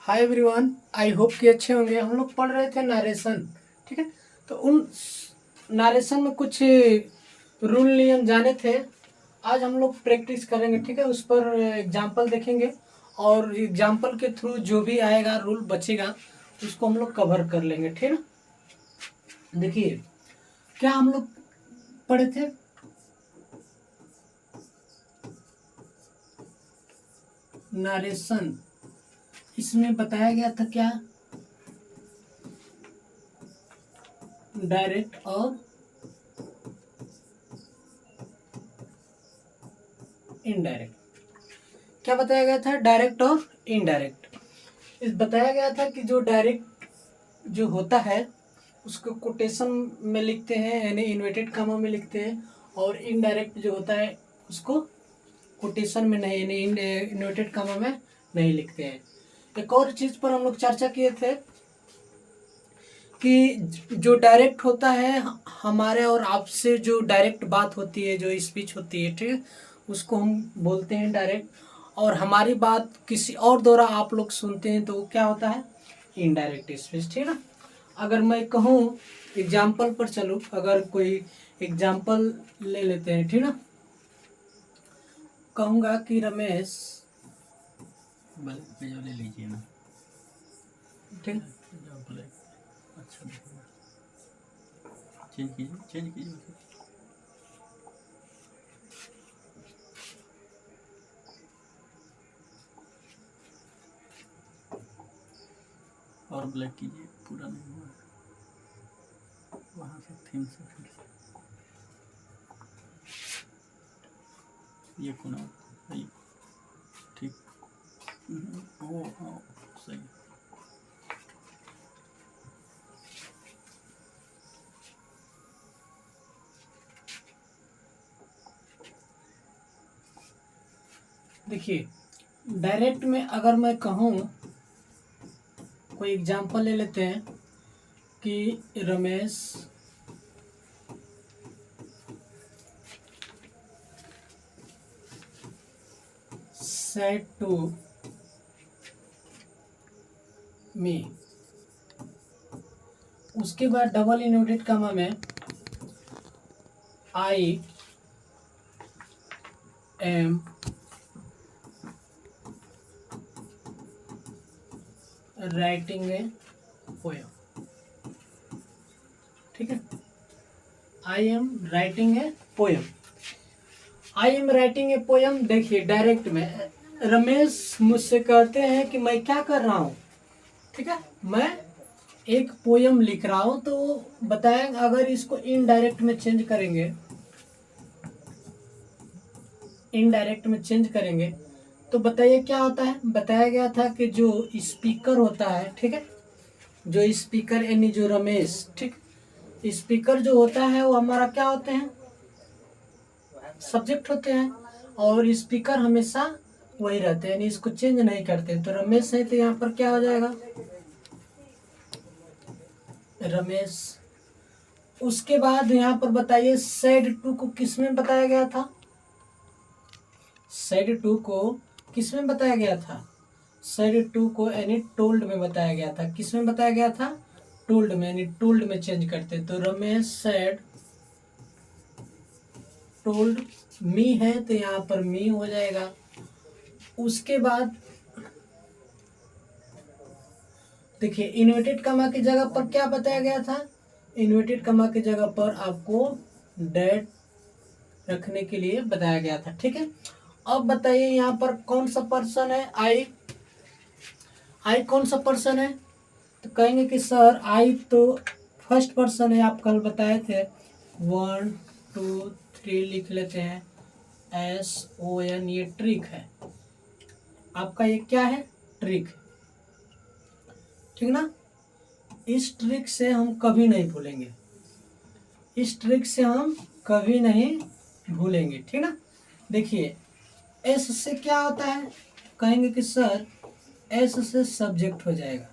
Hi everyone, I hope कि अच्छे होंगे। हम लोग पढ़ रहे थे नरेशन। ठीक है, तो उन नरेशन में कुछ रूल नियम जाने थे। आज हम लोग प्रैक्टिस करेंगे। ठीक है, उस पर एग्जाम्पल देखेंगे और एग्जाम्पल के थ्रू जो भी आएगा रूल बचेगा उसको हम लोग कवर कर लेंगे। ठीक है, देखिए क्या हम लोग पढ़े थे। नरेशन, इसमें बताया गया था क्या, डायरेक्ट और इनडायरेक्ट। क्या बताया गया था, डायरेक्ट और इनडायरेक्ट। इस बताया गया था कि जो डायरेक्ट जो होता है उसको कोटेशन में लिखते हैं, यानी इन्वर्टेड कामा में लिखते हैं, और इनडायरेक्ट जो होता है उसको कोटेशन में नहीं, यानी इन्वर्टेड कामा में नहीं लिखते हैं। एक और चीज पर हम लोग चर्चा किए थे कि जो डायरेक्ट होता है, हमारे और आपसे जो डायरेक्ट बात होती है, जो स्पीच होती है, ठीक है, उसको हम बोलते हैं डायरेक्ट। और हमारी बात किसी और द्वारा आप लोग सुनते हैं तो वो क्या होता है, इनडायरेक्ट स्पीच। ठीक है ना। अगर मैं कहूँ एग्जाम्पल पर चलो, अगर कोई एग्जाम्पल ले लेते हैं, ठीक ना। कहूँगा कि रमेश, बल्ब जो ले लीजिए ना, ठीक, एग्जाम्पल है, अच्छा दिखेगा। चेंज कीजिए उसे। और ब्लैक कीजिए, पूरा नहीं हुआ है। वहाँ से थीम से फिर से ये कोना सही, ठीक। वो हाँ सही। देखिए डायरेक्ट में अगर मैं कहूँ, कोई एग्जाम्पल ले लेते हैं कि रमेश said to me, उसके बाद डबल इन्वर्टेड कॉमा में I am writing a poem. ठीक है, I am writing a poem. I am writing a poem. देखिए डायरेक्ट में रमेश मुझसे कहते हैं कि मैं क्या कर रहा हूँ, ठीक है, मैं एक पोयम लिख रहा हूँ। तो बताएं, अगर इसको इनडायरेक्ट में चेंज करेंगे, इनडायरेक्ट में चेंज करेंगे तो बताइए क्या होता है। बताया गया था कि जो स्पीकर होता है, ठीक है, जो स्पीकर यानी जो रमेश, ठीक, स्पीकर जो होता है वो हमारा क्या होते हैं, सब्जेक्ट होते हैं, और स्पीकर हमेशा वही रहते हैं, यानी इसको चेंज नहीं करते। तो रमेश है तो यहाँ पर क्या हो जाएगा, रमेश। उसके बाद यहाँ पर बताइए सेड टू को किस में बताया गया था, सेड टू को किस में बताया गया था, सेड टू को यानी टोल्ड में बताया गया था। किस में बताया गया था, टोल्ड में, यानी टोल्ड में चेंज करते। तो रमेश सेड टोल्ड मी है तो यहाँ पर मी हो जाएगा। उसके बाद देखिए इन्वर्टेड कॉमा की जगह पर क्या बताया गया था, इन्वर्टेड कॉमा की जगह पर आपको डेट रखने के लिए बताया गया था। ठीक है, अब बताइए यहाँ पर कौन सा पर्सन है, आई, आई कौन सा पर्सन है। तो कहेंगे कि सर आई तो फर्स्ट पर्सन है, आप कल बताए थे। 1 2 3 लिख लेते हैं, SON, ये ट्रिक है आपका, ये क्या है, ट्रिक। ठीक ना, इस ट्रिक से हम कभी नहीं भूलेंगे, इस ट्रिक से हम कभी नहीं भूलेंगे। ठीक ना। देखिए एस से क्या होता है, कहेंगे कि सर एस से सब्जेक्ट हो जाएगा,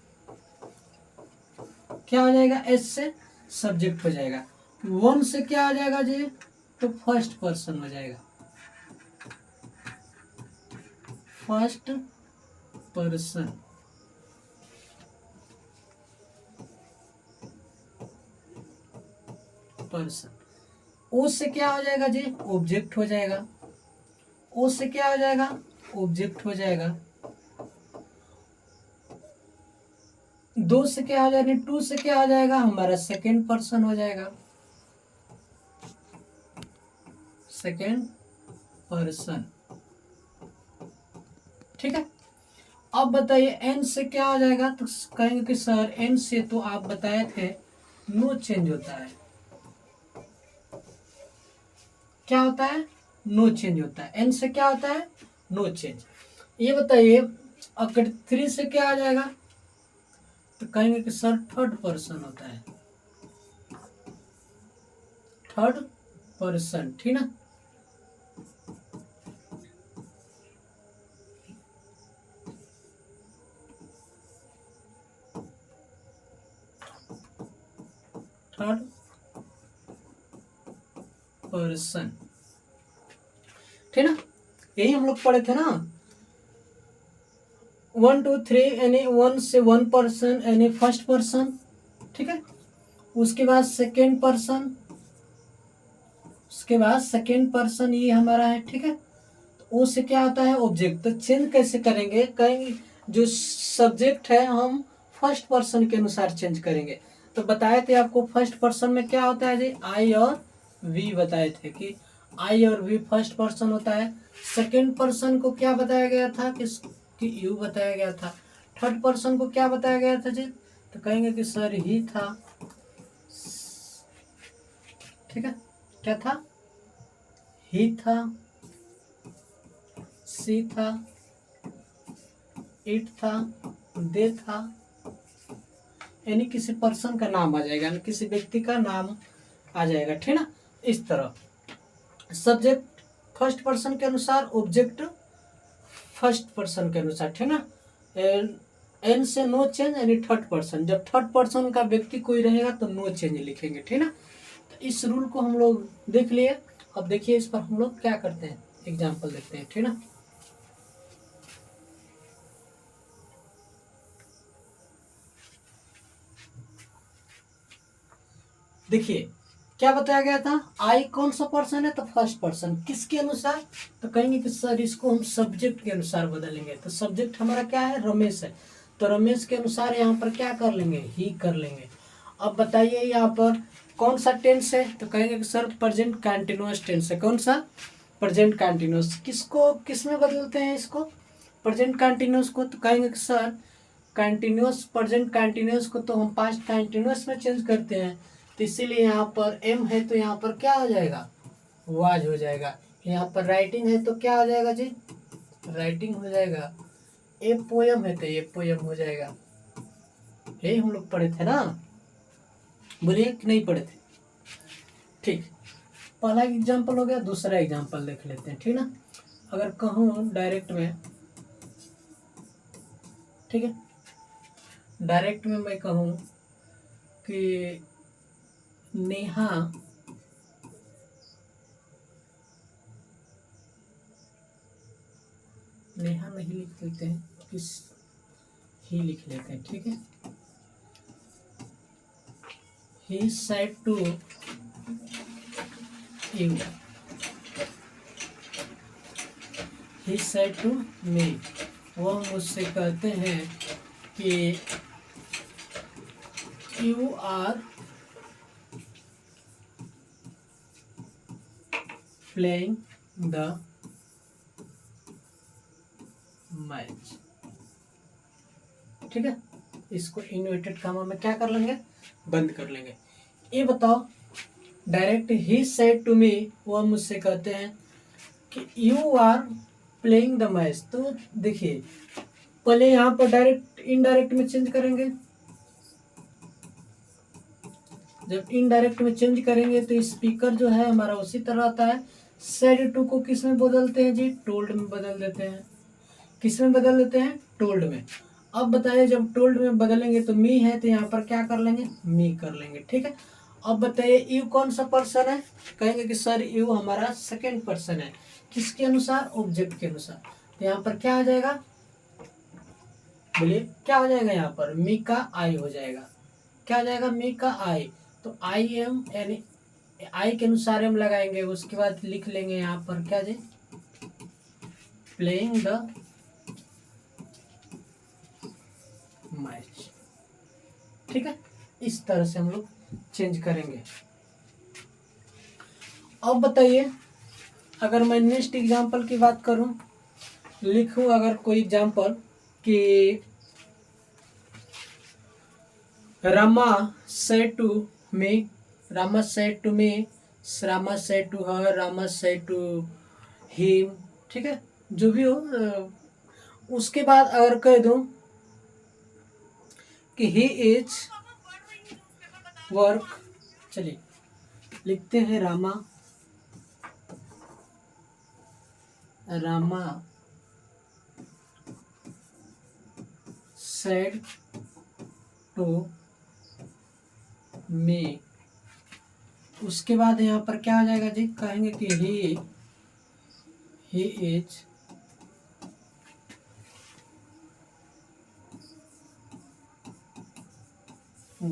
क्या हो जाएगा, एस से सब्जेक्ट हो जाएगा। 1 से क्या हो जाएगा जी, तो फर्स्ट पर्सन हो जाएगा, फर्स्ट पर्सन। पर्सन। ओ से क्या हो जाएगा जी, ऑब्जेक्ट हो जाएगा। ओ से क्या हो जाएगा, ऑब्जेक्ट हो जाएगा। 2 से क्या हो जाएगा, 2 से क्या हो जाएगा, हमारा सेकेंड पर्सन हो जाएगा, सेकेंड पर्सन। ठीक है। अब बताइए एन से क्या हो जाएगा, तो कहेंगे कि सर एन से तो आप बताए थे नो चेंज होता है। क्या होता है, नो चेंज होता है। एन से क्या होता है, नो चेंज। ये बताइए अगर 3 से क्या आ जाएगा, तो कहेंगे कि सर थर्ड पर्सन होता है, थर्ड पर्सन। ठीक ना। Third person. ठीक ना। यही हम लोग पढ़े थे ना, 1 2 3 यानी 1 से 1 पर्सन यानी फर्स्ट पर्सन। ठीक है। उसके बाद सेकेंड पर्सन, उसके बाद सेकेंड पर्सन ये हमारा है। ठीक है। तो ओ से क्या होता है, ऑब्जेक्ट। तो चेंज कैसे करेंगे, कहेंगे जो सब्जेक्ट है हम फर्स्ट पर्सन के अनुसार चेंज करेंगे। तो बताए थे आपको फर्स्ट पर्सन में क्या होता है जी, आई और वी बताए थे कि आई और वी फर्स्ट पर्सन होता है। सेकेंड पर्सन को क्या बताया गया था कि यू बताया गया था। थर्ड पर्सन को क्या बताया गया था जी, तो कहेंगे कि सर ही था। ठीक है। क्या था, ही था, सी था, इट था, दे था। यानी किसी पर्सन का नाम आ जाएगा, यानी किसी व्यक्ति का नाम आ जाएगा। ठीक ना। इस तरह सब्जेक्ट फर्स्ट पर्सन के अनुसार, ऑब्जेक्ट फर्स्ट पर्सन के अनुसार। ठीक ना। एन से नो चेंज यानी थर्ड पर्सन। जब थर्ड पर्सन का व्यक्ति कोई रहेगा तो नो चेंज लिखेंगे। ठीक ना। तो इस रूल को हम लोग देख लिए। अब देखिए इस पर हम लोग क्या करते हैं, एग्जाम्पल देखते हैं। ठीक ना। देखिए क्या बताया गया था, आई कौन सा पर्सन है, तो फर्स्ट पर्सन। किसके अनुसार, तो कहेंगे कि सर इसको हम सब्जेक्ट के अनुसार बदलेंगे। तो सब्जेक्ट हमारा क्या है, रमेश है। तो रमेश के अनुसार यहाँ पर क्या कर लेंगे, ही कर लेंगे। अब बताइए यहाँ पर कौन सा टेंस है, तो कहेंगे कि सर प्रेजेंट कंटिन्यूअस टेंस है। कौन सा, प्रेजेंट कंटिन्यूअस। किसको किस में बदलते हैं इसको, प्रेजेंट कंटिन्यूअस को, तो कहेंगे कि सर कंटिन्यूअस, प्रेजेंट कंटिन्यूअस को तो हम पास्ट कंटिन्यूअस में चेंज करते हैं। तो इसीलिए यहाँ पर एम है तो यहाँ पर क्या हो जाएगा, वाज हो जाएगा। यहाँ पर राइटिंग है तो क्या हो जाएगा जी, राइटिंग हो जाएगा। ए पोयम है तो ये पोयम हो जाएगा। यही हम लोग पढ़े थे ना, बोलिए कि नहीं पढ़े थे। ठीक, पहला एग्जाम्पल हो गया। दूसरा एग्जाम्पल देख लेते हैं। ठीक ना। अगर कहूँ डायरेक्ट में, ठीक है, डायरेक्ट में मैं कहूँ कि नेहा नेहा नहीं लिख लेते हैं, किस ही लिख लेते हैं। ठीक है। He said to you, he said to me, वो मुझसे कहते हैं कि you are playing the match. ठीक है। इसको इन्वर्टेड कॉमा में क्या कर लेंगे, बंद कर लेंगे। ये बताओ direct he said to me, वो मुझसे कहते हैं कि you are playing the match. तो देखिए पहले यहाँ पर डायरेक्ट इनडायरेक्ट में चेंज करेंगे। जब इनडायरेक्ट में चेंज करेंगे तो स्पीकर जो है हमारा उसी तरह आता है। सेड टू को किस में बदलते हैं जी, टोल्ड में बदल देते हैं। किस में बदल देते हैं, टोल्ड में। अब बताइए जब टोल्ड में बदलेंगे तो मी है तो यहाँ पर क्या कर लेंगे, मी कर लेंगे। ठीक है। अब बताइए यू कौन सा पर्सन है, कहेंगे कि सर यू हमारा सेकेंड पर्सन है। किसके अनुसार, ऑब्जेक्ट के अनुसार। तो यहाँ पर क्या आ जाएगा, बोलिए क्या हो जाएगा, यहाँ पर मी का आई हो जाएगा। क्या हो जाएगा, मी का आई। तो आई एम यानी आई के अनुसार हम लगाएंगे। उसके बाद लिख लेंगे यहाँ पर क्या जी, प्लेइंग द मैच। ठीक है, इस तरह से हम लोग चेंज करेंगे। अब बताइए, अगर मैं नेक्स्ट एग्जांपल की बात करूं, लिखूं अगर कोई एग्जांपल कि Rama said to me, Rama said to me, Rama said to her, Rama said to him, ठीक है, जो भी हो। उसके बाद अगर कह दूं कि he is work, चलिए लिखते हैं रामा said to me। उसके बाद यहाँ पर क्या आ जाएगा जी, कहेंगे कि he is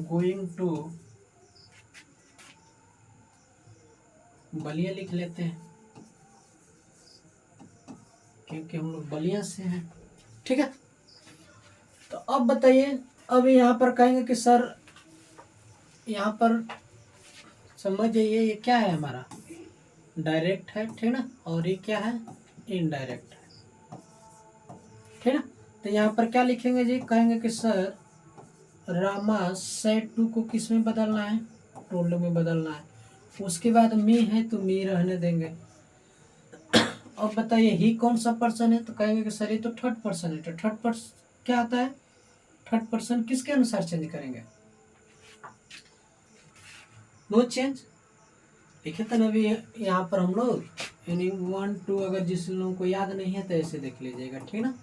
going to, Ballia लिख लेते हैं क्योंकि हम लोग बलिया से हैं। ठीक है, तो अब बताइए, अब यहाँ पर कहेंगे कि सर यहाँ पर समझ जाइए, ये क्या है हमारा, डायरेक्ट है, ठीक ना, और ये क्या है, इनडायरेक्ट है, ठीक ना। तो यहाँ पर क्या लिखेंगे जी, कहेंगे कि सर रामा सेड टू को किस में बदलना है, टोल्ड में बदलना है। उसके बाद मी है तो मी रहने देंगे। अब बताइए ही कौन सा पर्सन है, तो कहेंगे कि सर ये तो थर्ड पर्सन है। तो थर्ड पर्सन क्या आता है, थर्ड पर्सन किसके अनुसार चेंज करेंगे, नो चेंज। लिखे तो अभी यहाँ पर हम लोग यानी 1 2, अगर जिस लोगों को याद नहीं है तो ऐसे देख लीजिएगा, ठीक ना।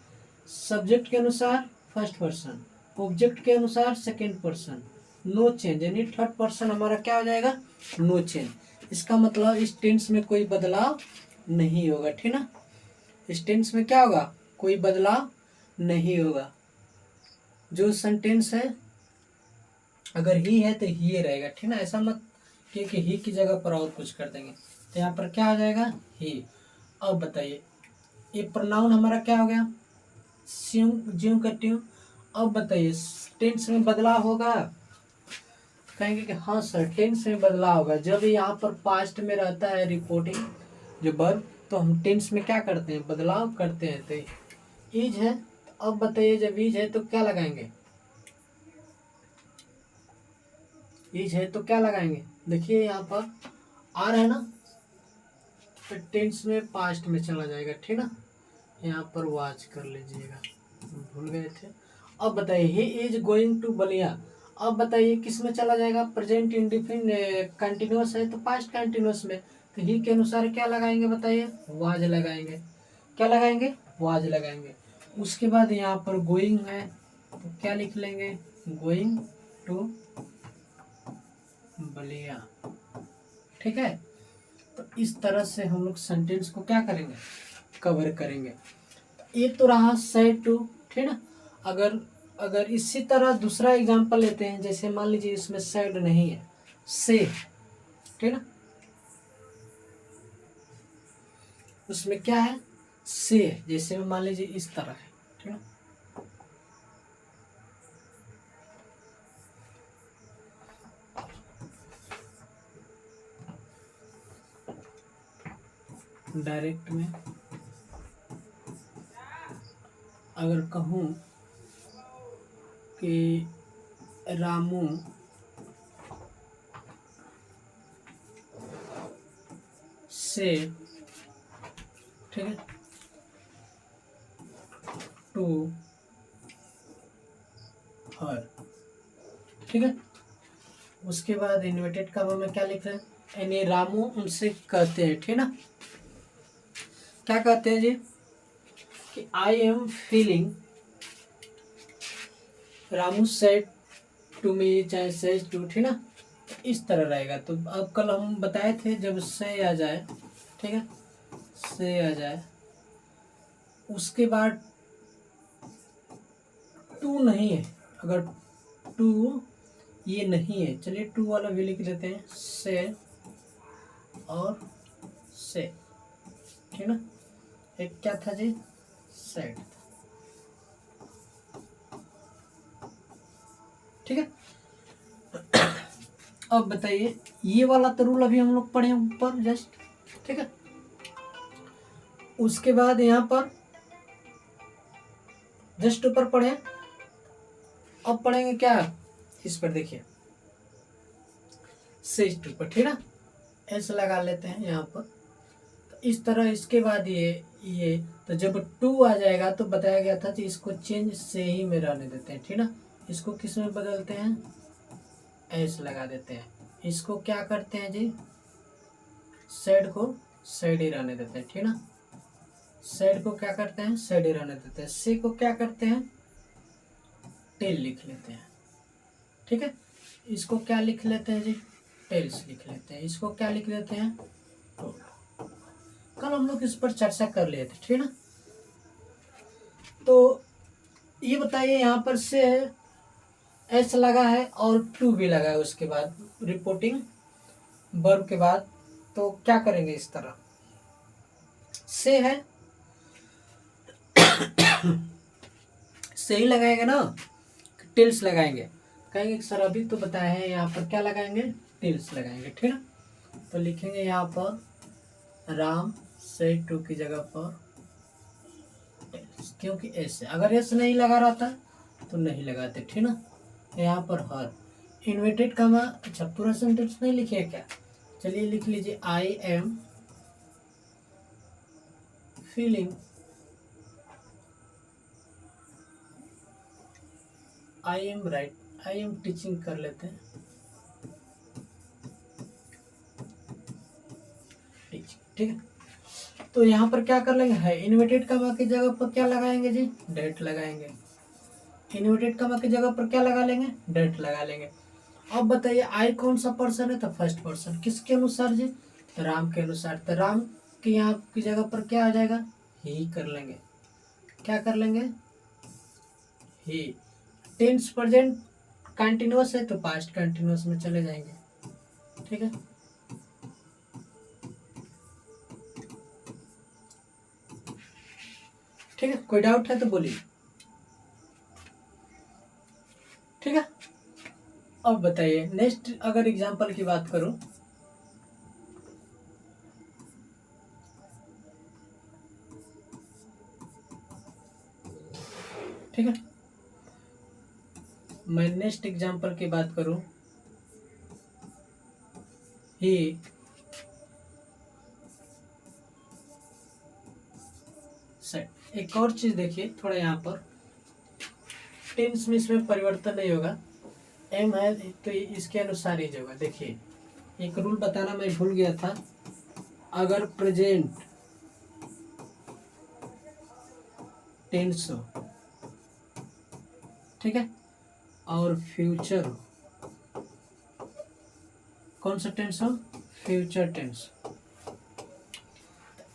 सब्जेक्ट के अनुसार फर्स्ट पर्सन, ऑब्जेक्ट के अनुसार सेकंड पर्सन, नो चेंज, यानी थर्ड पर्सन हमारा क्या हो जाएगा, नो चेंज। इसका मतलब इस टेंस में कोई बदलाव नहीं होगा, ठीक ना। इस टेंस में क्या होगा, कोई बदलाव नहीं होगा। जो सेंटेंस है अगर ही है तो ही रहेगा, ठीक ना। ऐसा मत कि ही की जगह पर और कुछ कर देंगे। तो यहाँ पर क्या आ जाएगा, ही। अब बताइए, ये प्रोनाउन हमारा क्या हो गया, स्यूम ज्यूम करती हूँ। अब बताइए टेंस में बदलाव होगा, कहेंगे कि हाँ सर टेंस में बदलाव होगा। जब यहाँ पर पास्ट में रहता है रिपोर्टिंग जो वर्ब, तो हम टेंस में क्या करते हैं, बदलाव करते हैं। तो इज है, अब बताइए जब इज है तो क्या लगाएंगे, इज है तो क्या लगाएंगे, देखिए यहाँ पर आर है ना, तो टेंस में पास्ट में चला जाएगा, ठीक ना। यहाँ पर वॉच कर लीजिएगा, भूल गए थे। अब बताइए he is going to Ballia, अब बताइए किस में चला जाएगा, प्रेजेंट इंडिफिनिट कंटिन्यूअस है तो पास्ट कंटिन्यूअस में। तो ही के अनुसार क्या लगाएंगे बताइए, वाज लगाएंगे। क्या लगाएंगे, वाज लगाएंगे। उसके बाद यहाँ पर गोइंग है तो क्या लिख लेंगे, गोइंग टू बलिया, ठीक है। तो इस तरह से हम लोग सेंटेंस को क्या करेंगे, कवर करेंगे। ये तो रहा सेड टू, ठीक ना। अगर अगर इसी तरह दूसरा एग्जांपल लेते हैं, जैसे मान लीजिए इसमें सेड नहीं है, से, ठीक ना, उसमें क्या है, से, जैसे मान लीजिए इस तरह है, ठीक ना। डायरेक्ट में अगर कहूँ कि रामू से, ठीक है, टू हर, ठीक है। उसके बाद इन्वर्टेड कॉमा में क्या लिख रहे हैं, यानी रामू उनसे कहते हैं, ठीक ना। क्या कहते हैं जी, कि I am feeling, Ramu said to me, चाहे सेज टू, ठीक ना, इस तरह रहेगा। तो अब कल हम बताए थे जब से आ जाए, ठीक है, से आ जाए, उसके बाद टू नहीं है, अगर टू ये नहीं है, चलिए टू वाला भी लिख लेते हैं, से और से, ठीक ना। एक क्या था जी, सेट था, ठीक है। अब बताइए, ये वाला तो रूल अभी हम लोग पढ़े ऊपर जस्ट, ठीक है। उसके बाद यहाँ पर जस्ट ऊपर पढ़े, अब पढ़ेंगे क्या, इस पर देखिए सेज टू पर, ठीक ना। ऐसे लगा लेते हैं यहाँ पर, तो इस तरह। इसके बाद ये तो जब 2 आ जाएगा तो बताया गया था कि इसको चेंज से ही में रहने देते हैं, ठीक ना। इसको किस में बदलते हैं, ऐसे लगा देते हैं। इसको क्या करते हैं जी, सेड को सेड ही रहने देते हैं, ठीक ना। सेड को क्या करते हैं, सेड ही रहने देते हैं। से को क्या करते हैं, टेल लिख लेते हैं, ठीक है। इसको क्या लिख लेते हैं जी, टेल्स लिख लेते हैं। इसको क्या लिख लेते हैं, टोल। कल हम लोग इस पर चर्चा कर लिए थे, ठीक है ना। तो ये बताइए, यहाँ पर से एस लगा है और 2 भी लगा है, उसके बाद रिपोर्टिंग वर्ब के बाद, तो क्या करेंगे, इस तरह से है से ही लगाएंगे ना, टिल्स लगाएंगे। कहेंगे सर अभी तो बताया है, यहाँ पर क्या लगाएंगे, टिल्स लगाएंगे, ठीक है। तो लिखेंगे यहाँ पर राम सेड 2 की जगह पर टिल्स, क्योंकि एस है। अगर एस नहीं लगा रहता तो नहीं लगाते, ठीक ना। यहाँ पर हर इन्वर्टेड कॉमा, अच्छा पूरा सेंटेंस नहीं लिखे क्या, चलिए लिख लीजिए, आई am feeling, I am right, I am teaching कर लेते हैं, टीचिंग, ठीक है। तो यहाँ पर क्या कर लेंगे, है इन्वर्टेड कॉमा की जगह पर क्या लगाएंगे जी, डेट लगाएंगे। इन्वर्टेड कॉमा की जगह पर क्या लगा लेंगे, डेट लगा लेंगे। अब बताइए आई कौन सा पर्सन है, तो फर्स्ट पर्सन, किसके अनुसार जी, राम के अनुसार। तो राम के यहाँ की जगह पर क्या आ जाएगा, ही कर लेंगे। क्या कर लेंगे, ही। टेंस प्रेजेंट कंटिन्यूअस है तो पास्ट कंटिन्यूअस में चले जाएंगे, ठीक है। ठीक है, कोई डाउट है तो बोलिए, ठीक है। अब बताइए नेक्स्ट, अगर एग्जांपल की बात करूं, ठीक है, मैं नेक्स्ट एग्जांपल की बात करूं, ही सेट। एक और चीज देखिए थोड़ा, यहाँ पर टेंस में इसमें परिवर्तन नहीं होगा, एम है तो इसके अनुसार ही होगा। देखिए एक रूल बताना मैं भूल गया था, अगर प्रेजेंट टेंस हो, ठीक है, और फ्यूचर हो, कौन सा टेंस हो, फ्यूचर टेंस,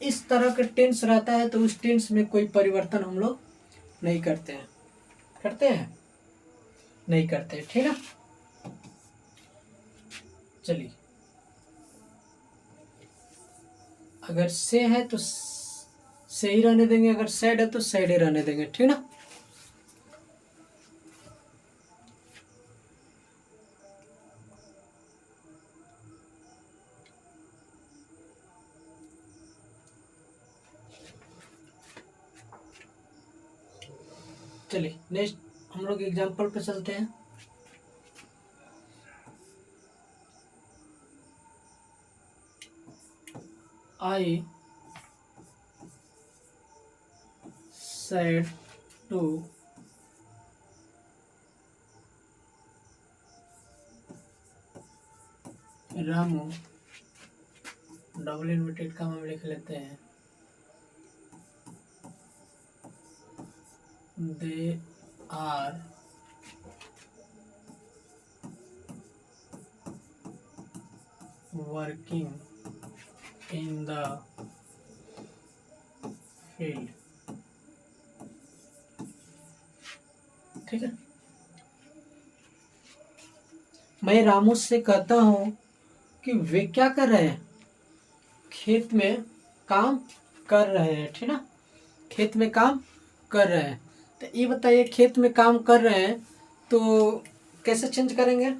इस तरह का टेंस रहता है तो उस टेंस में कोई परिवर्तन हम लोग नहीं करते हैं, करते हैं, नहीं करते, ठीक है। चलिए, अगर से है तो से ही रहने देंगे, अगर सैड है तो सैड ही रहने देंगे, ठीक ना। चलिए नेक्स्ट हम लोग एग्जाम्पल पे चलते हैं। I said to Ramu, double inverted का हम लिख लेते हैं, they are working in the field, ठीक है। मैं रामू से कहता हूं कि वे क्या कर रहे हैं, खेत में काम कर रहे हैं, ठीक ना, खेत में काम कर रहे हैं। तो ये बताइए खेत में काम कर रहे हैं तो कैसे चेंज करेंगे?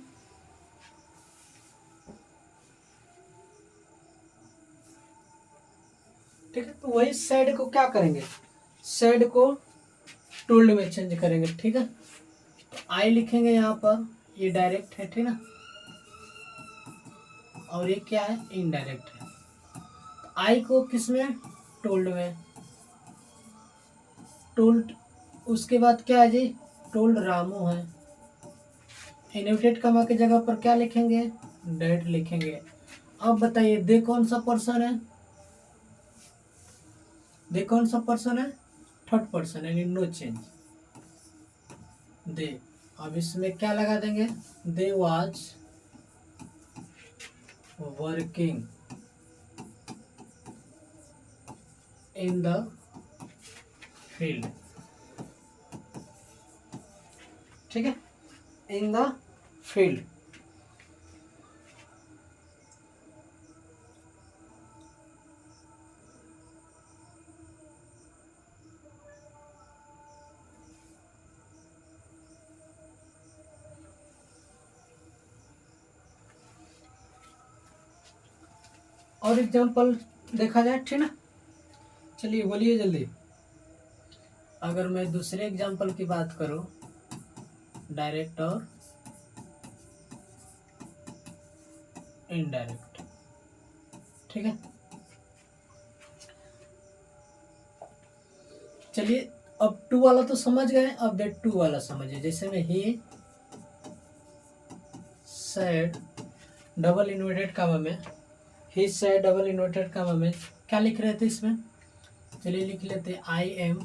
ठीक है, तो वही सैड को क्या करेंगे, सैड को टोल्ड में चेंज करेंगे। ठीक है, तो आई लिखेंगे यहाँ पर, ये डायरेक्ट है, ठीक ना, और ये क्या है, इनडायरेक्ट है। आई को किस में, टोल्ड में, टोल्ड। उसके बाद क्या है जी, टोल्ड रामू है। इन्वर्टेड कॉमा की जगह पर क्या लिखेंगे, डेट लिखेंगे। अब बताइए दे कौन सा पर्सन है, दे कौन सा पर्सन है, थर्ड पर्सन, यानी नो चेंज, दे। अब इसमें क्या लगा देंगे, they was working in the field. ठीक है, इन द फील्ड। और एग्जाम्पल देखा जाए, ठीक ना, चलिए बोलिए जल्दी। अगर मैं दूसरे एग्जाम्पल की बात करूं, डायरेक्ट और इनडायरेक्ट, ठीक है, चलिए अब टू वाला तो समझ गए, अब डेट टू वाला समझिए। जैसे में ही सैड डबल इन्वर्टेड कॉमा में, ही सैड डबल इन्वर्टेड कॉमा में क्या लिख रहे थे इसमें, चलिए लिख लेते, I am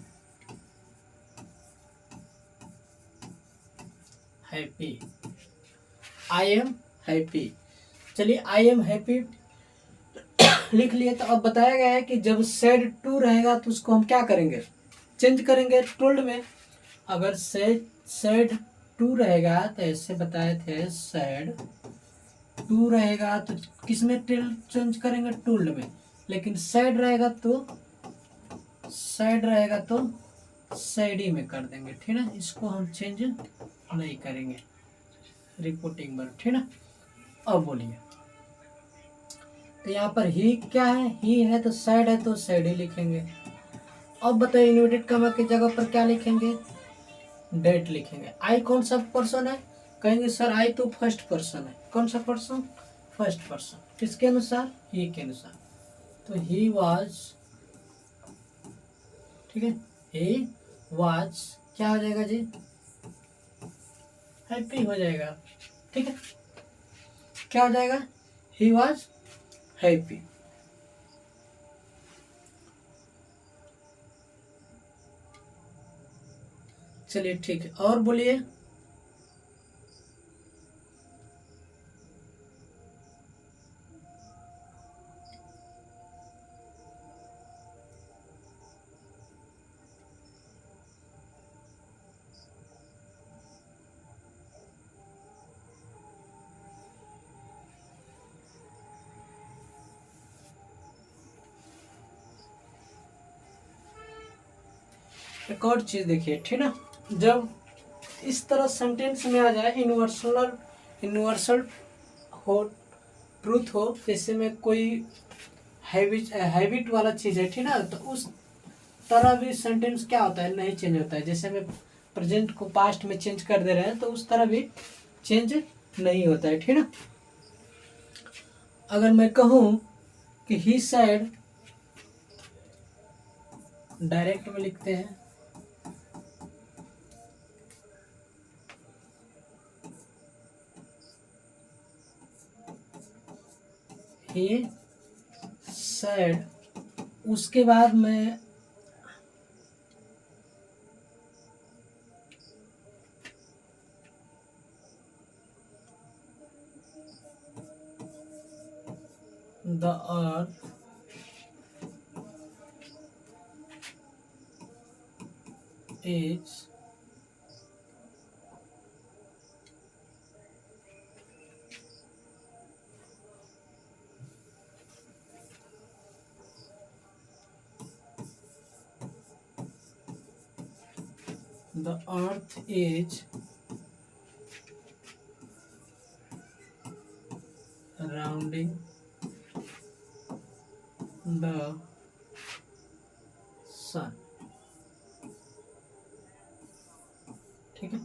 happy, I am happy. चलिए आई एम हैप्पी लिख लिए। तो अब बताया गया है कि जब सैड टू रहेगा तो उसको हम क्या करेंगे, चेंज करेंगे टोल्ड में। अगर सैड टू रहेगा तो ऐसे बताए थे, सैड टू रहेगा तो किस में चेंज करेंगे, टोल्ड में। लेकिन सैड रहेगा तो सैडी में कर देंगे, ठीक है, इसको हम चेंज नहीं करेंगे, रिपोर्टिंग वर्ब, ठीक है। अब बोलिए, तो यहाँ पर ही क्या है, ही है तो सैड है तो सैडी लिखेंगे। अब बताइए इन्वर्टेड कॉमा की जगह पर क्या लिखेंगे, डेट लिखेंगे। आई कौन सा पर्सन है, कहेंगे सर आई तो फर्स्ट पर्सन है। कौन सा पर्सन, फर्स्ट पर्सन, किसके अनुसार, ही के अनुसार। तो ही वाज, ठीक है, ही वाज क्या हो जाएगा जी, हैप्पी हो जाएगा। ठीक है, क्या हो जाएगा, ही वाज हैप्पी। चलिए ठीक है, और बोलिए। एक और चीज देखिए, ठीक ना, जब इस तरह सेंटेंस में आ जाए, यूनिवर्सल हो, ट्रूथ हो, जैसे में कोई हैबिट वाला चीज है, ठीक ना, तो उस तरह भी सेंटेंस क्या होता है, नहीं चेंज होता है। जैसे में प्रेजेंट को पास्ट में चेंज कर दे रहे हैं तो उस तरह भी चेंज नहीं होता है, ठीक ना। अगर मैं कहूं कि ही सैड, डायरेक्ट में लिखते हैं, ही सैड, उसके बाद मैं the earth is the earth is rounding the sun. ठीक है,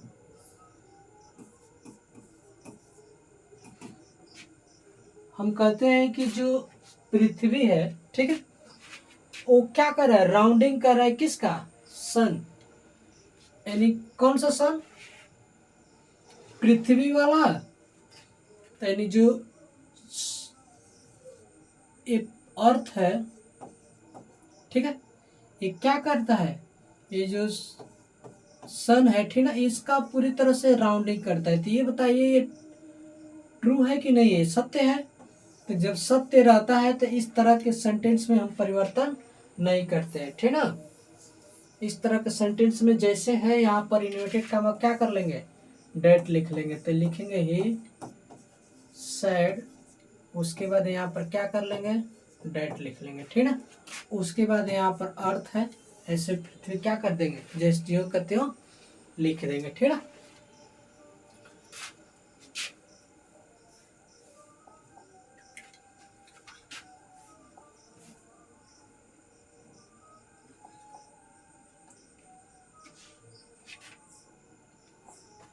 हम कहते हैं कि जो पृथ्वी है, ठीक है, वो क्या कर रहा है, राउंडिंग कर रहा है किसका, सन। यानी कौन सा सन, पृथ्वी वाला। यानी जो एक अर्थ है, ठीक है, ये क्या करता है, ये जो सन है, ठीक ना, इसका पूरी तरह से राउंडिंग करता है। तो ये बताइए ये ट्रू है कि नहीं है, सत्य है। तो जब सत्य रहता है तो इस तरह के सेंटेंस में हम परिवर्तन नहीं करते हैं, ठीक ना। इस तरह के सेंटेंस में जैसे है यहाँ पर इन्वर्टेड कॉमा क्या कर लेंगे, डेट लिख लेंगे। तो लिखेंगे ही सैड, उसके बाद यहाँ पर क्या कर लेंगे, डेट लिख लेंगे, ठीक ना। उसके बाद यहाँ पर अर्थ है, ऐसे फिर क्या कर देंगे, जैसे जो कहते हो लिख देंगे, ठीक ना।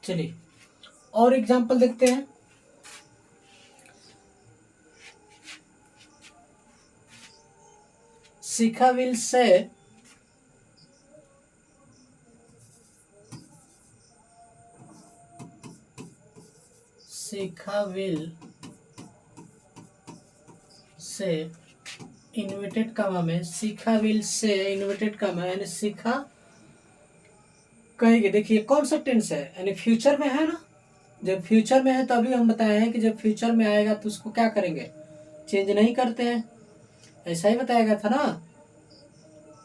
चलिए और एग्जांपल देखते हैं। Shikha will say Shikha will say inverted comma में, Shikha will say inverted comma यानी शिखा कहेगी। देखिए कौन सा टेंस है, यानी फ्यूचर में है ना। जब फ्यूचर में है तो अभी हम बताए हैं कि जब फ्यूचर में आएगा तो उसको क्या करेंगे, चेंज नहीं करते हैं, ऐसा ही बताया गया था ना।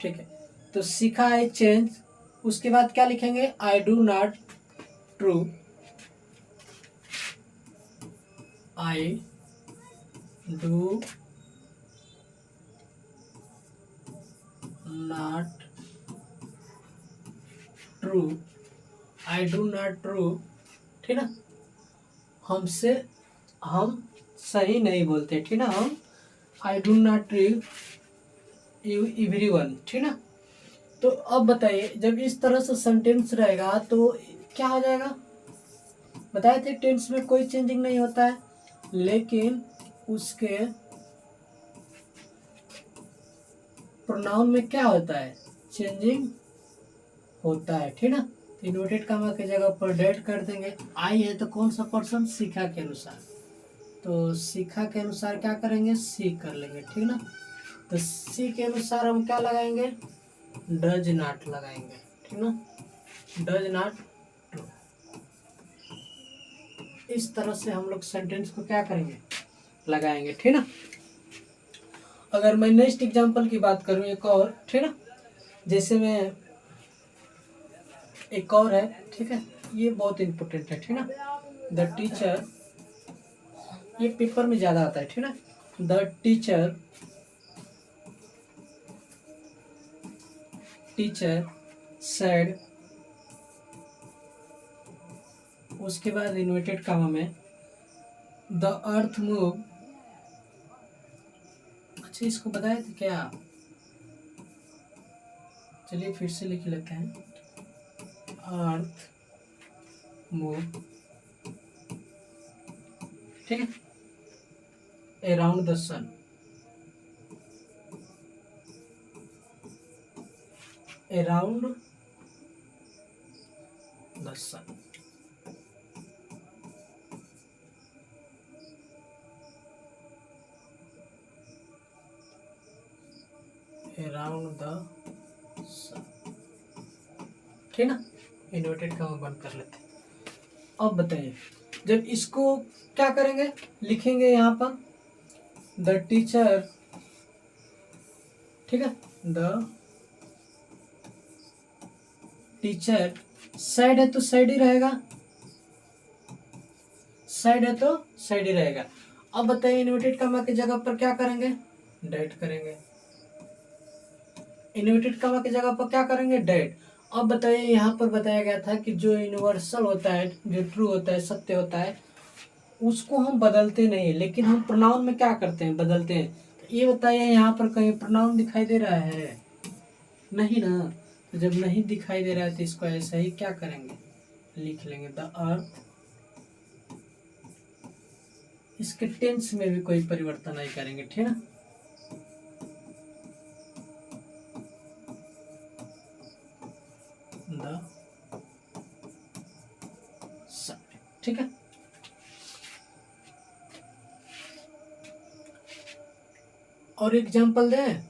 ठीक है, तो शिखा आई चेंज, उसके बाद क्या लिखेंगे, I do not true, I do not true, I do not true, ठीक ना। हमसे हम सही नहीं बोलते, ठीक ना, हम I do not true everyone, ठीक ना। तो अब बताइए जब इस तरह से सेंटेंस रहेगा तो क्या हो जाएगा, बताए थे टेंस में कोई चेंजिंग नहीं होता है, लेकिन उसके प्रोनाउन में क्या होता है, चेंजिंग होता है, ठीक ना। इन्वर्टेड कॉमा की जगह पर डेट कर देंगे। आई है तो कौन सा पर्सन, शिखा के अनुसार, तो शिखा के अनुसार क्या करेंगे, सी कर लेंगे, ठीक ना। तो सी के अनुसार हम क्या लगाएंगे, डज नॉट लगाएंगे, ठीक ना, डज नॉट ट्रू। इस तरह से हम लोग सेंटेंस को क्या करेंगे, लगाएंगे, ठीक ना। अगर मैं नेक्स्ट एग्जांपल की बात करूं एक और, ठीक ना, जैसे मैं एक और है, ठीक है, ये बहुत इम्पोर्टेंट है, ठीक ना। द टीचर, ये पेपर में ज्यादा आता है, ठीक ना। द टीचर सेड, उसके बाद इन्वर्टेड कॉमा में द अर्थ मूव। अच्छा इसको बताए थे क्या, चलिए फिर से लिख लेते हैं, अर्थ मूव, ठीक है, around the sun, around the sun. Around the sun, ठीक ना, इन्वर्टेड कॉमा बंद कर लेते हैं। अब बताइए जब इसको क्या करेंगे, लिखेंगे यहाँ पर द टीचर, ठीक है, द टीचर साइड है तो साइड ही रहेगा, साइड है तो साइड ही रहेगा। अब बताइए इन्वर्टेड कॉमा की जगह पर क्या करेंगे, डेट करेंगे, इन्वर्टेड कॉमा की जगह पर क्या करेंगे, डेट। अब बताइए, यहाँ पर बताया गया था कि जो यूनिवर्सल होता है, जो ट्रू होता है, सत्य होता है, उसको हम बदलते नहीं, लेकिन हम प्रोनाउन में क्या करते हैं, बदलते हैं। तो ये बताइए, यहाँ पर कहीं प्रोनाउन दिखाई दे रहा है? नहीं ना। तो जब नहीं दिखाई दे रहा है तो इसको ऐसा ही क्या करेंगे, लिख लेंगे द अर्थ। इसके टेंस में भी कोई परिवर्तन नहीं करेंगे, ठीक है। द सन, ठीक है। और एग्जांपल दें?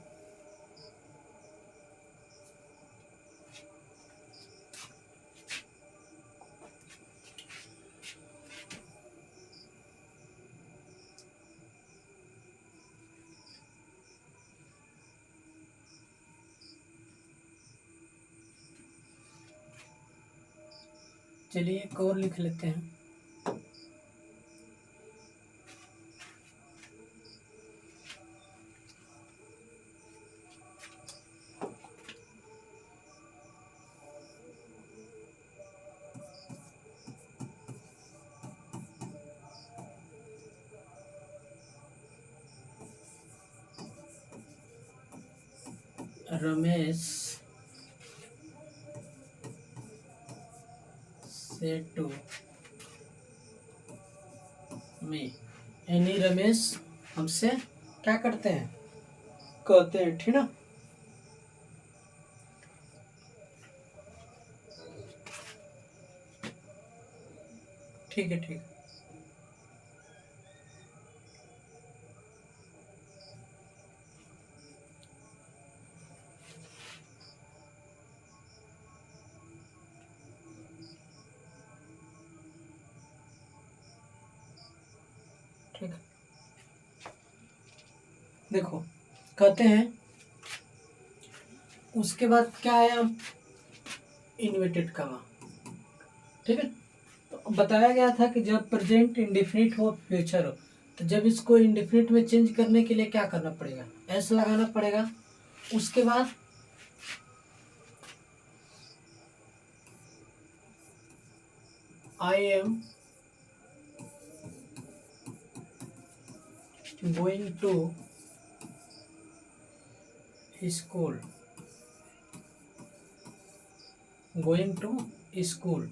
चलिए एक और लिख लेते हैं। रमेश से टू मी, यानी रमेश हमसे क्या करते हैं, कहते हैं, ठीक ना। ठीक है, ठीक है। ठीक है, देखो कहते हैं, उसके बाद क्या आया, इन्वर्टेड कॉमा, ठीक है। तो बताया गया था कि जब प्रेजेंट इंडेफिनिट हो, फ्यूचर हो, तो जब इसको इंडेफिनिट में चेंज करने के लिए क्या करना पड़ेगा, एस लगाना पड़ेगा। उसके बाद I am going to school, going to school.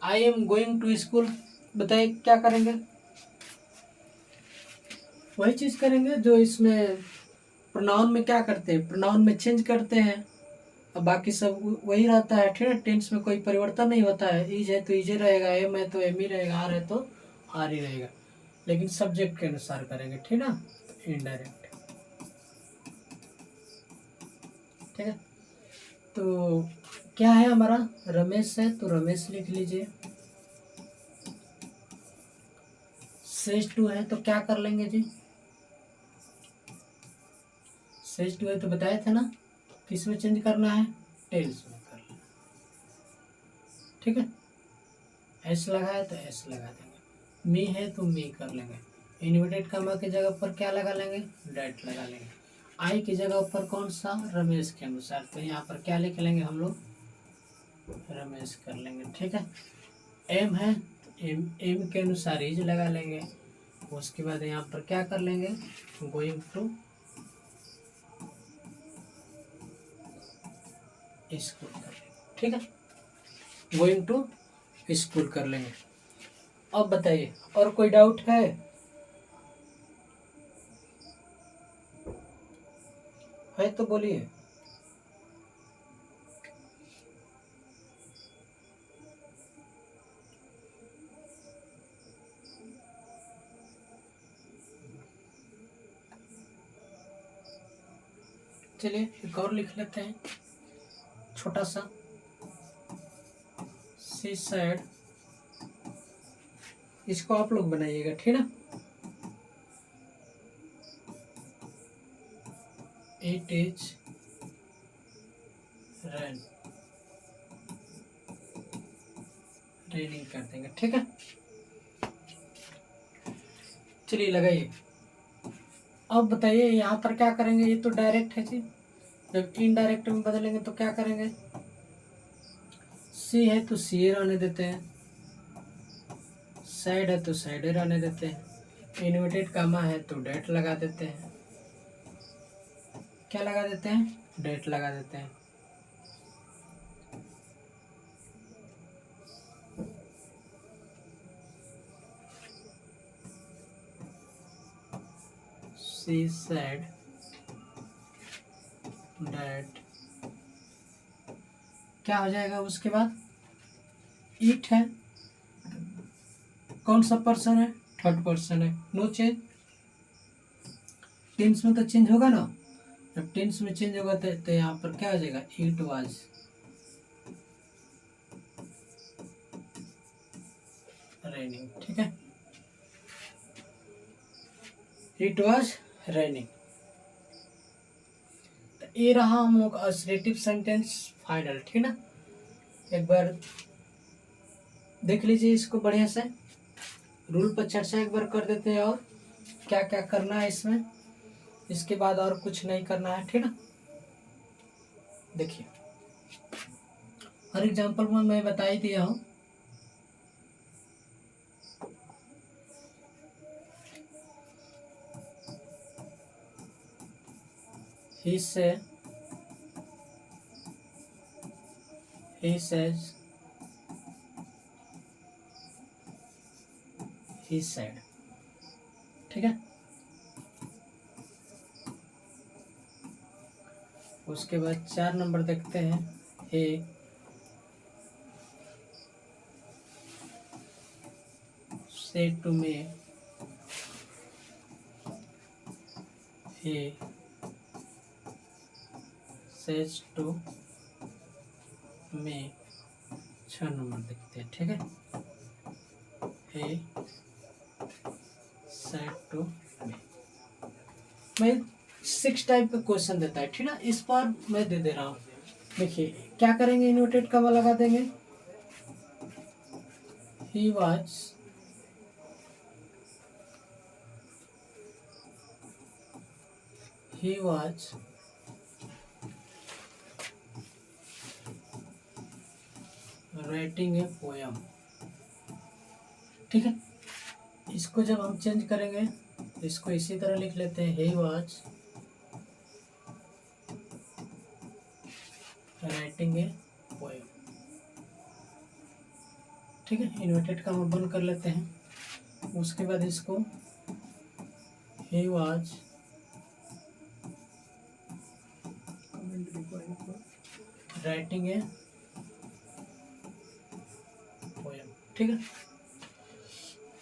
I am going to school, बताइए क्या करेंगे, वही चीज करेंगे जो इसमें प्रोनाउन में क्या करते हैं, प्रोनाउन में चेंज करते हैं। अब बाकी सब वही रहता है, ठीक है। टेंस में कोई परिवर्तन नहीं होता है, इज है तो इजे रहेगा, एम है तो एम ही रहेगा, आर है तो आर ही रहेगा, लेकिन सब्जेक्ट के अनुसार करेंगे, ठीक ना, इनडायरेक्ट, ठीक है। तो क्या है हमारा, रमेश है तो रमेश लिख लीजिए, सेज टू है तो क्या कर लेंगे जी, सेज टू है तो बताया था ना, किस में चेंज करना है, टेल्स में कर लेना, ठीक है। एस लगाए तो एस लगा देंगे, मी है तो मी कर लेंगे, इन्वर्टेड कॉमा की जगह पर क्या लगा लेंगे, डैट लगा लेंगे, आई की जगह पर कौन सा, रमेश के अनुसार, तो यहाँ पर क्या लिख लेंगे हम लोग, रमेश कर लेंगे, ठीक है। एम है तो एम, एम के अनुसार इज लगा लेंगे। उसके बाद यहाँ पर क्या कर लेंगे, गोइंग टू स्कूल कर लेंगे, ठीक है, गोइंग टू स्कूल कर लेंगे। अब बताइए, और कोई डाउट है तो बोलिए। चलिए एक और लिख लेते हैं, छोटा सा, सी सैड, इसको आप लोग बनाइएगा, ठीक है। इट इज रेन, रेनिंग कर देंगे, ठीक है। चलिए लगाइए। अब बताइए यहाँ पर क्या करेंगे, ये तो डायरेक्ट है जी, जब इनडायरेक्ट में बदलेंगे तो क्या करेंगे, सी है तो सी रहने देते हैं, साइड है तो साइड रहने देते हैं, इन्वर्टेड कामा है तो डेट लगा देते हैं। क्या लगा देते हैं? डेट लगा देते हैं। She said that, क्या हो जाएगा उसके बाद? इट है, कौन सा पर्सन है? थर्ड पर्सन है, नो चेंज। टेंस में तो चेंज होगा ना, जब टेंस में चेंज होगा तो यहाँ पर क्या हो जाएगा? It was raining. ठीक है, इट वाज रेनिंग। ये रहा हम लोग असर्टिव सेंटेंस फाइनल। ठीक ना, एक बार देख लीजिए इसको बढ़िया से, रूल पर चर्चा एक बार कर देते हैं और क्या क्या करना है इसमें, इसके बाद और कुछ नहीं करना है। ठीक ना, देखिए हर एग्जांपल में मैं बता ही दिया हूँ। He said, he says, he said। ठीक है, उसके बाद 4 नंबर देखते हैं। he said to me, he says to me। 6 number देखते हैं। ठीक है, he said to me। मैं 6 टाइप का क्वेश्चन देता है। ठीक ना, इस बार मैं दे दे रहा हूँ। देखिए क्या करेंगे, इन्वर्टेड कॉमा लगा देंगे। he was writing a poem. ठीक है, इसको जब हम चेंज करेंगे इसको इसी तरह लिख लेते हैं, he was writing a poem. ठीक है, इन्वर्टेड कॉमा बंद कर लेते हैं। उसके बाद इसको he was writing a poem. ठीक है,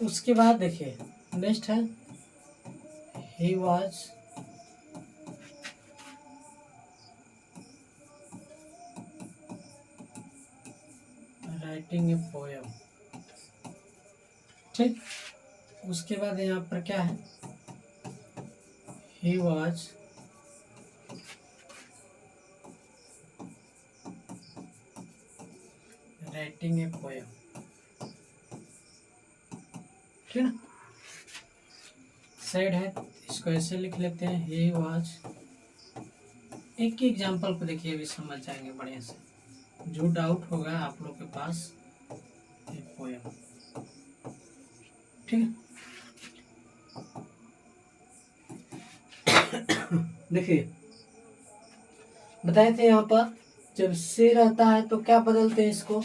उसके बाद देखिए नेक्स्ट है he was writing a poem. ठीक, उसके बाद यहाँ पर क्या है, he was writing a poem. ठीक ना, साइड है इसको ऐसे लिख लेते हैं, he was। एक ही एग्जांपल को देखिए, अभी समझ जाएंगे बढ़िया से। जो डाउट होगा आप लोग के पास, ए पोयम। ठीक है, देखिए बताए थे यहाँ पर जब से रहता है तो क्या बदलते हैं इसको,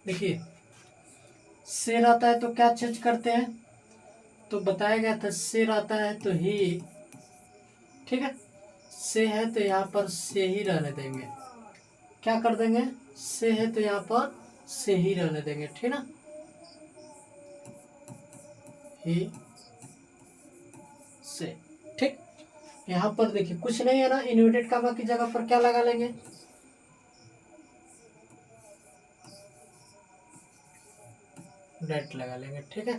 देखिए से रहता है तो क्या चेंज करते हैं, तो बताया गया था से रहता है तो ही। ठीक है, से है तो यहाँ पर से ही रहने देंगे। क्या कर देंगे, से है तो यहाँ पर से ही रहने देंगे। ठीक ना, ही से। ठीक, यहाँ पर देखिए कुछ नहीं है ना, इन्वर्टेड कॉमा की जगह पर क्या लगा लेंगे, डेट लगा लेंगे। ठीक है,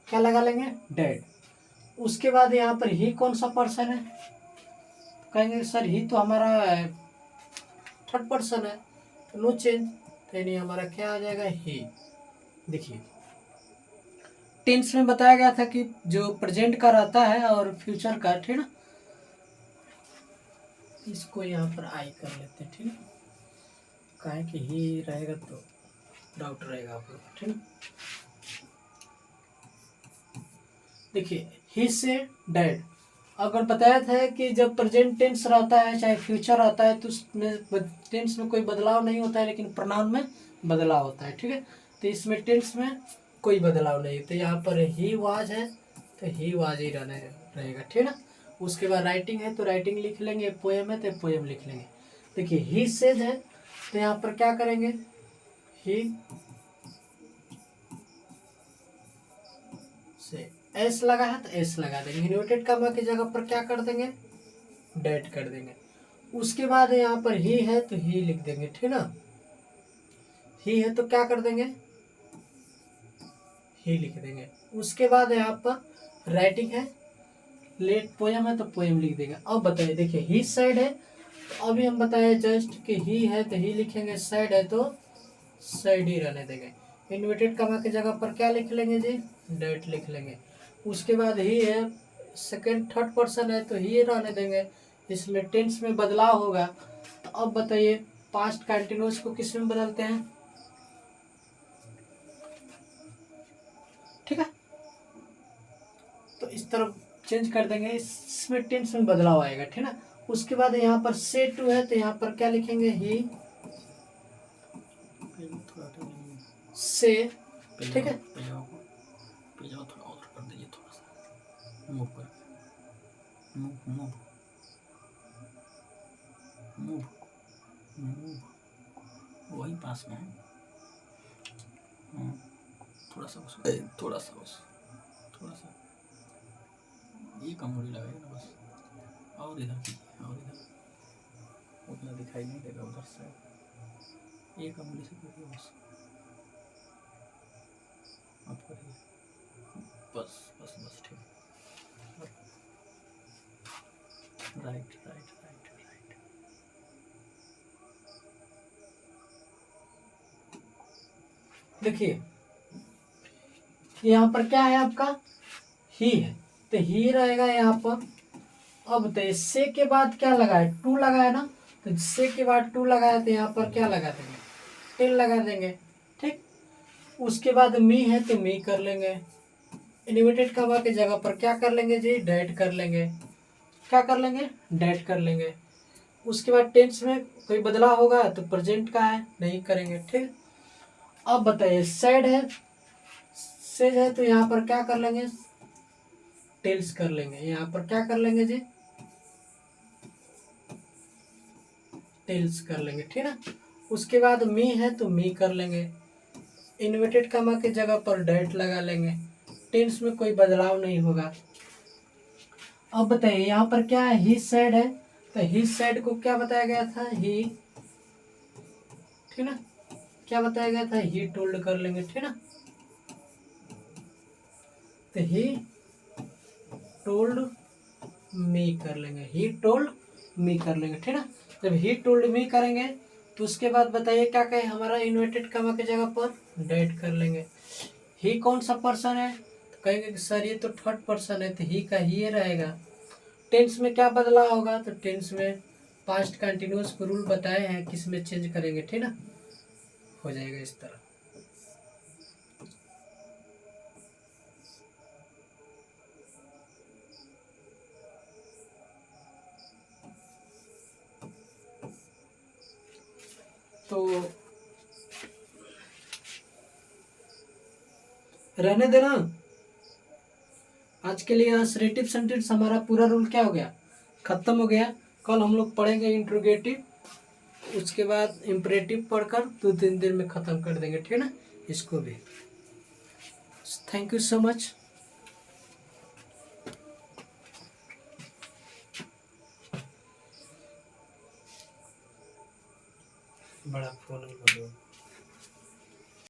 क्या लगा लेंगे, डेट। उसके बाद यहाँ पर ही कौन सा पर्सन है, कहेंगे सर ही तो हमारा थर्ड पर्सन है, नो चेंज। तो यानी हमारा क्या आ जाएगा, ही। देखिए टेंस में बताया गया था कि जो प्रेजेंट का रहता है और फ्यूचर का, ठीक ना। इसको यहाँ पर आई कर लेते हैं, ठीक है, काहे कि ही रहेगा तो डाउट रहेगा आप लोग, ठीक है। देखिए ही से डैड, अगर बताया था कि जब प्रेजेंट टेंस रहता है चाहे फ्यूचर आता है तो उसमें टेंस में कोई बदलाव नहीं होता है, लेकिन प्रोनाउन में बदलाव होता है, ठीक है। तो इसमें टेंस में कोई बदलाव नहीं, तो यहाँ पर ही वाज है तो ही वाज ही रहेगा, ठीक है ना। उसके बाद राइटिंग है तो राइटिंग लिख लेंगे, पोएम है तो पोएम लिख लेंगे। देखिए ही सेज है तो यहाँ पर क्या करेंगे, ही से एस लगा है तो एस लगा देंगे, इन्वर्टेड कॉमा की जगह पर क्या कर देंगे, डेट कर देंगे। उसके बाद यहाँ पर ही है तो ही लिख देंगे, ठीक ना। ही है तो क्या कर देंगे, ही लिख देंगे। उसके बाद यहाँ पर राइटिंग है, लेट पोयम है तो पोयम लिख देंगे। अब बताइए, देखिए ही साइड है तो अभी हम बताए जस्ट कि ही है तो ही लिखेंगे, साइड है तो साइड ही रहने देंगे। इन्वर्टेड कॉमा की जगह पर क्या लिख लेंगे जी, डेट लिख लेंगे। उसके बाद ही है, सेकंड थर्ड पर्सन है तो ही रहने देंगे, इसमें टेंस में बदलाव होगा। तो अब बताइए पास्ट कंटिन्यूअस को किस में बदलते हैं, ठीक है। तो इस तरफ चेंज कर देंगे, इसमें टेंस में बदलाव आएगा, ठीक ना। उसके बाद यहाँ पर से टू है तो यहाँ पर क्या लिखेंगे, ही से, ठीक है। पेज थोड़ा और कर दीजिए, थोड़ा सा मूव कर, मूव मूव मूव मूव, वही पास में है। थोड़ा सा बस, थोड़ा सा बस, थोड़ा सा ये कमोड़ी लगाइए ना बस, और इधर कीजिए, और इधर उतना दिखाई नहीं देगा उधर से, एक कमोड़ी से करिए बस, आप करिए बस बस बस, ठीक, राइट राइट राइट राइट। देखिए यहाँ पर क्या है आपका, ही है तो ही रहेगा यहाँ पर। अब तो से के बाद क्या लगा है, टू लगा है ना, तो से के बाद टू लगाया तो यहाँ पर क्या लगा देंगे, टेन लगा देंगे, ठीक। उसके बाद मी है तो मी कर लेंगे, इन्वर्टेड कॉमा की जगह पर क्या कर लेंगे जी, डेट कर लेंगे, क्या कर लेंगे, डेट कर लेंगे। उसके बाद टेंस में कोई बदलाव होगा तो प्रेजेंट का है, नहीं करेंगे, ठीक। अब बताइए सैड है, सेज है तो यहाँ पर क्या कर लेंगे, टेल्स कर लेंगे, यहाँ पर क्या कर लेंगे जी, टेल्स कर लेंगे, ठीक है। उसके बाद मी है तो मी कर लेंगे, इन्वर्टेड कॉमा की जगह पर डेट लगा लेंगे, टेंस में कोई बदलाव नहीं होगा। अब बताइए यहाँ पर क्या है, ही सेड है तो ही सेड को क्या बताया गया था, ही, ठीक ना, क्या बताया गया था, ही टोल्ड कर लेंगे, ठीक ना। तो ही टोल्ड मी कर लेंगे, ही टोल्ड मी कर लेंगे, ठीक ना। जब ही टोल्ड मी करेंगे तो उसके बाद बताइए क्या कहे, हमारा इन्वर्टेड कॉमा की जगह पर डेट कर लेंगे। ही कौन सा पर्सन है, तो कहेंगे कि सर ये तो थर्ड पर्सन है तो ही का ही रहेगा। टेंस में क्या बदलाव होगा, तो टेंस में पास्ट कंटिन्यूअस को रूल बताए हैं किस में चेंज करेंगे, ठीक ना, हो जाएगा इस तरह। तो रहने देना, आज के लिए असर्टिव सेंटेंस हमारा पूरा रूल क्या हो गया, खत्म हो गया। कल हम लोग पढ़ेंगे इंट्रोगेटिव, उसके बाद इम्परेटिव पढ़कर 2-3 दिन में ख़त्म कर देंगे, ठीक है ना, इसको भी। Thank you so much. बड़ा फोन